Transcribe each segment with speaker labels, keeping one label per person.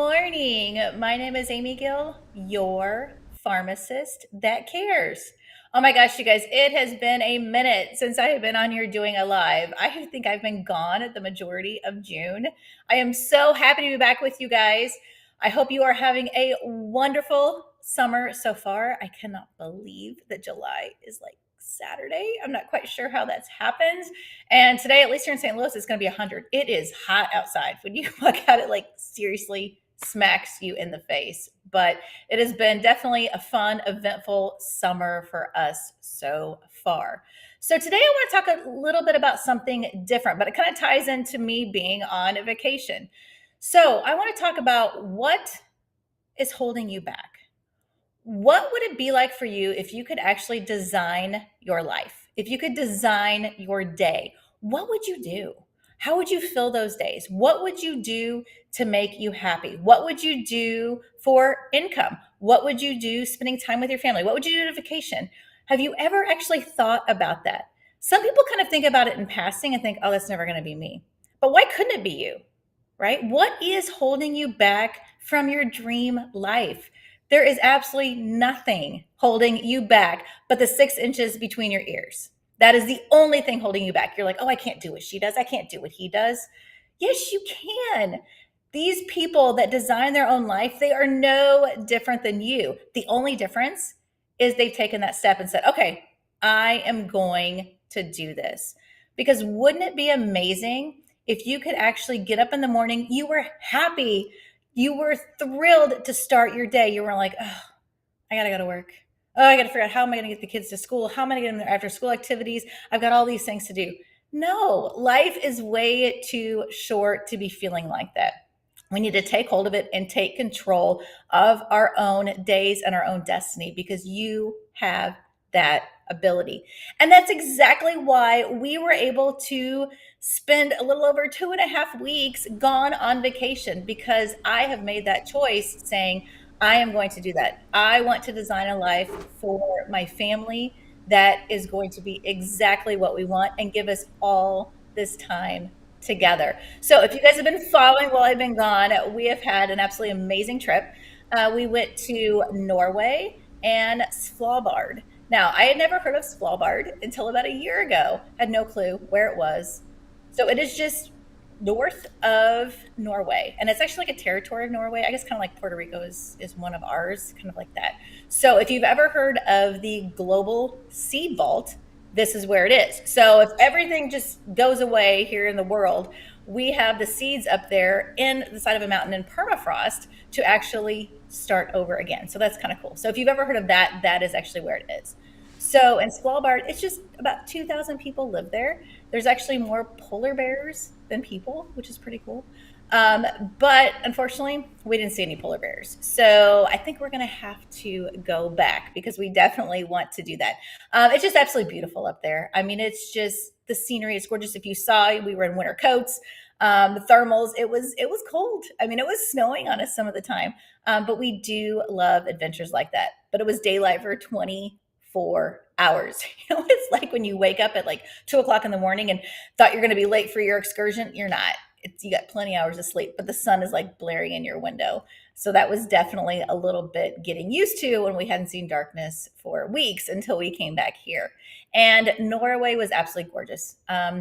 Speaker 1: morning. My name is Amy Gill, your pharmacist that cares. Oh my gosh, you guys, it has been a minute since I have been on here doing a live. I think I've been gone at the majority of June. I am so happy to be back with you guys. I hope you are having a wonderful summer so far. I cannot believe that July is like Saturday. I'm not quite sure how that's happened. And today, at least here in St. Louis, it's going to be 100. It is hot outside. When you look at it, like seriously smacks you in the face. But it has been definitely a fun, eventful summer for us so far. So today, I want to talk a little bit about something different, but it kind of ties into me being on a vacation. So I want to talk about what is holding you back. What would it be like for you if you could actually design your life? If you could design your day, what would you do? How would you fill those days? What would you do to make you happy? What would you do for income? What would you do spending time with your family? What would you do on vacation? Have you ever actually thought about that? Some people kind of think about it in passing and think, oh, that's never going to be me. But why couldn't it be you? Right? What is holding you back from your dream life? There is absolutely nothing holding you back but the 6 inches between your ears. That is the only thing holding you back. You're like, oh, I can't do what she does. I can't do what he does. Yes, you can. These people that design their own life, they are no different than you. The only difference is they've taken that step and said, okay, I am going to do this. Because wouldn't it be amazing if you could actually get up in the morning, you were happy, you were thrilled to start your day. You were like, oh, I got to go to work. Oh, I got to figure out how am I going to get the kids to school? How am I going to get them their after school activities? I've got all these things to do. No, life is way too short to be feeling like that. We need to take hold of it and take control of our own days and our own destiny because you have that ability. And that's exactly why we were able to spend a little over 2.5 weeks gone on vacation because I have made that choice saying, I am going to do that. I want to design a life for my family that is going to be exactly what we want and give us all this time together. So, if you guys have been following while I've been gone, we have had an absolutely amazing trip. We went to Norway and Svalbard. Now, I had never heard of Svalbard until about a year ago, had no clue where it was. So, it is just north of Norway. And it's actually like a territory of Norway. I guess kind of like Puerto Rico is one of ours, kind of like that. So if you've ever heard of the global seed vault, this is where it is. So if everything just goes away here in the world, we have the seeds up there in the side of a mountain in permafrost to actually start over again. So that's kind of cool. So if you've ever heard of that, that is actually where it is. So in Svalbard, it's just about 2,000 people live there. There's actually more polar bears than people, which is pretty cool. But unfortunately, we didn't see any polar bears. So I think we're going to have to go back because we definitely want to do that. It's just absolutely beautiful up there. I mean, it's just the scenery is gorgeous. If you saw, we were in winter coats. The thermals, it was cold. I mean, it was snowing on us some of the time. But we do love adventures like that. But it was daylight for 24 hours. You know, it's like when you wake up at like 2 o'clock in the morning and thought you're going to be late for your excursion. You're not. You got plenty of hours of sleep, but the sun is like blaring in your window. So that was definitely a little bit getting used to when we hadn't seen darkness for weeks until we came back here. And Norway was absolutely gorgeous.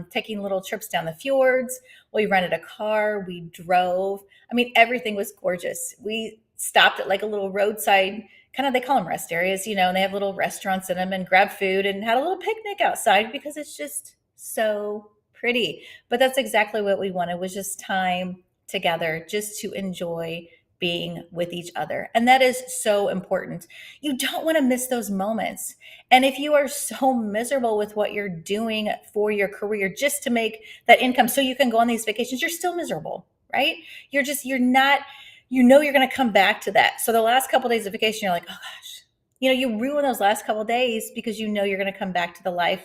Speaker 1: Taking little trips down the fjords. We rented a car. We drove. I mean, everything was gorgeous. We stopped at like a little roadside kind of, they call them rest areas, you know, and they have little restaurants in them and grabbed food and had a little picnic outside because it's just so pretty. But that's exactly what we wanted, was just time together, just to enjoy being with each other. And that is so important. You don't want to miss those moments. And if you are so miserable with what you're doing for your career just to make that income so you can go on these vacations, you're still miserable, right? You're not, you know, you're going to come back to that. So the last couple of days of vacation, you're like, oh gosh, you know, you ruin those last couple of days because you know you're going to come back to the life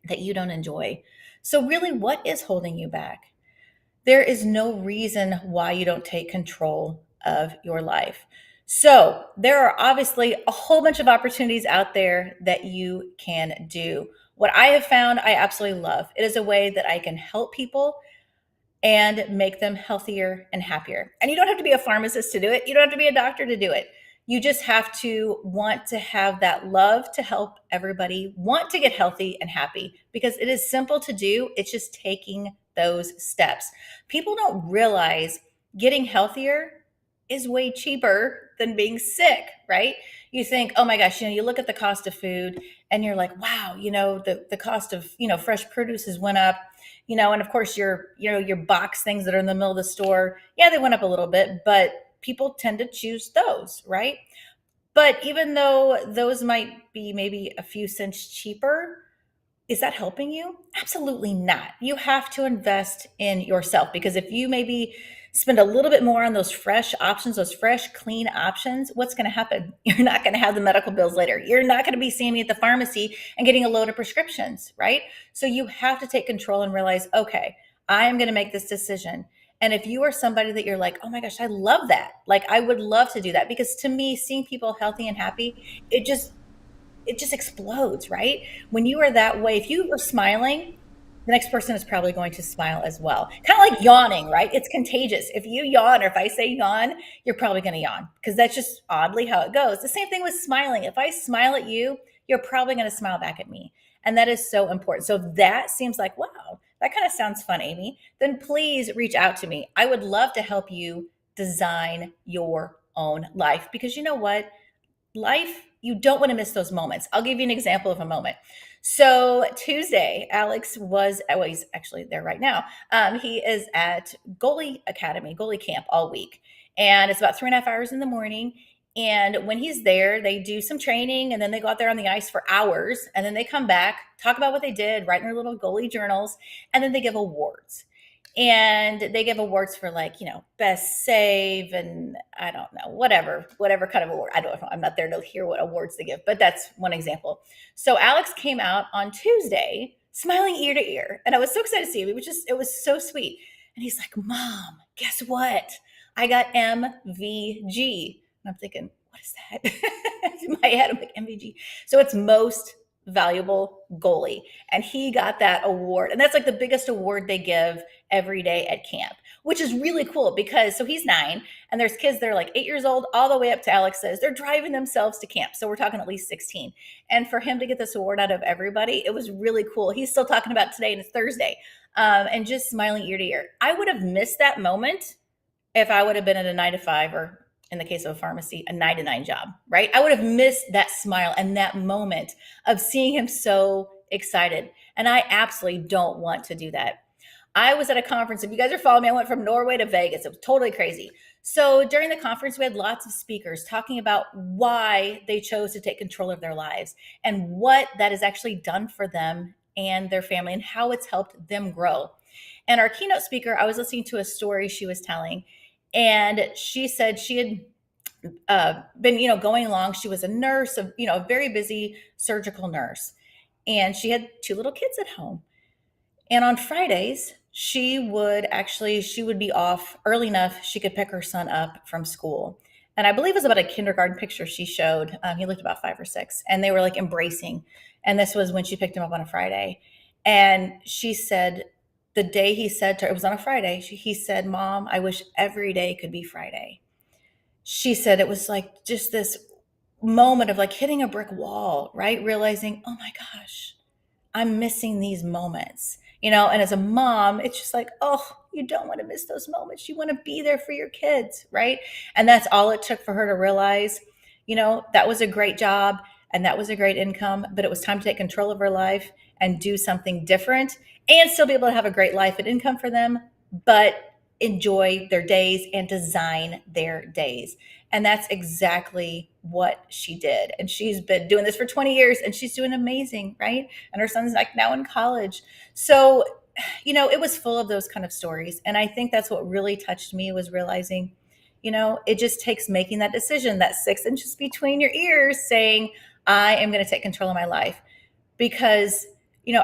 Speaker 1: that you don't enjoy. So really, what is holding you back? There is no reason why you don't take control of your life. So there are obviously a whole bunch of opportunities out there that you can do. What I have found, I absolutely love. It is a way that I can help people and make them healthier and happier. And you don't have to be a pharmacist to do it. You don't have to be a doctor to do it. You just have to want to have that love to help everybody want to get healthy and happy, because it is simple to do. It's just taking those steps. People don't realize getting healthier is way cheaper than being sick, right? You think, oh my gosh, you look at the cost of food and you're like, wow, the cost of, fresh produce has went up, and of course your box things that are in the middle of the store, yeah, they went up a little bit, but people tend to choose those, right? But even though those might be maybe a few cents cheaper, is that helping you? Absolutely not. You have to invest in yourself, because if you maybe spend a little bit more on those fresh options, those fresh, clean options, what's going to happen? You're not going to have the medical bills later. You're not going to be seeing me at the pharmacy and getting a load of prescriptions, right? So you have to take control and realize, okay, I am going to make this decision. And if you are somebody that you're like, oh my gosh, I love that. Like, I would love to do that, because to me, seeing people healthy and happy, it just it just explodes, right? When you are that way, if you are smiling, the next person is probably going to smile as well. Kind of like yawning, right? It's contagious. If you yawn, or if I say yawn, you're probably going to yawn, because that's just oddly how it goes. The same thing with smiling. If I smile at you, you're probably going to smile back at me. And that is so important. So if that seems like, wow, that kind of sounds fun, Amy, then please reach out to me. I would love to help you design your own life, because you know what? Life, you don't want to miss those moments. I'll give you an example of a moment. So Tuesday, Alex was, well, he's actually there right now. He is at Goalie Academy, Goalie Camp all week. And it's about 3.5 hours in the morning. And when he's there, they do some training, and then they go out there on the ice for hours. And then they come back, talk about what they did, write in their little goalie journals, and then they give awards. And they give awards for, like, best save, and I don't know, whatever kind of award. I don't know. I'm not there to hear what awards they give, but that's one example. So Alex came out on Tuesday smiling ear to ear, and I was so excited to see him. It was so sweet. And he's like, Mom, guess what? I got MVG. And I'm thinking, what is that? In my head, I'm like, MVG. So it's most valuable goalie. And he got that award. And that's like the biggest award they give every day at camp, which is really cool, because so he's 9, and there's kids that are like 8 years old all the way up to, Alex says, they're driving themselves to camp. So we're talking at least 16. And for him to get this award out of everybody, it was really cool. He's still talking about today, and it's Thursday, and just smiling ear to ear. I would have missed that moment if I would have been at a 9 to 5, or in the case of a pharmacy, a 9 to 9 job, right? I would have missed that smile and that moment of seeing him so excited. And I absolutely don't want to do that. I was at a conference. If you guys are following me, I went from Norway to Vegas. It was totally crazy. So during the conference, we had lots of speakers talking about why they chose to take control of their lives and what that has actually done for them and their family, and how it's helped them grow. And our keynote speaker, I was listening to a story she was telling, and she said she had been, going along. She was a nurse, a very busy surgical nurse, and she had 2 little kids at home. And on Fridays, she would be off early enough she could pick her son up from school. And I believe it was about a kindergarten picture she showed. He looked about 5 or 6, and they were like embracing. And this was when she picked him up on a Friday. And she said, the day he said to her, it was on a Friday, he said, Mom, I wish every day could be Friday. She said it was like just this moment of like hitting a brick wall, right? Realizing, oh my gosh, I'm missing these moments, and as a mom, it's just like, oh, you don't want to miss those moments. You want to be there for your kids, right? And that's all it took for her to realize, that was a great job and that was a great income, but it was time to take control of her life and do something different and still be able to have a great life and income for them, but enjoy their days and design their days. And that's exactly what she did. And she's been doing this for 20 years, and she's doing amazing, right? And her son's like now in college. So, it was full of those kind of stories. And I think that's what really touched me, was realizing, it just takes making that decision, that 6 inches between your ears, saying, I am going to take control of my life. Because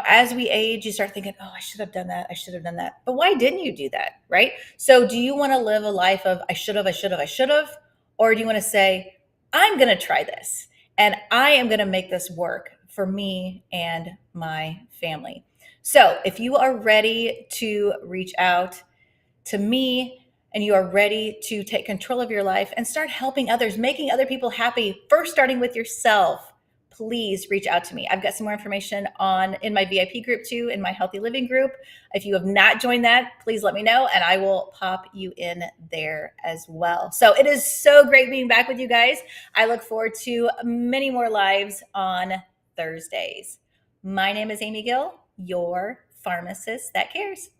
Speaker 1: as we age, you start thinking, oh, I should have done that. I should have done that. But why didn't you do that? Right? So do you want to live a life of I should have, I should have, I should have? Or do you want to say, I'm going to try this and I am going to make this work for me and my family? So if you are ready to reach out, to me, and you are ready to take control of your life and start helping others, making other people happy, first starting with yourself, please reach out to me. I've got some more information on in my VIP group too, in my healthy living group. If you have not joined that, please let me know and I will pop you in there as well. So it is so great being back with you guys. I look forward to many more lives on Thursdays. My name is Amy Gill, your pharmacist that cares.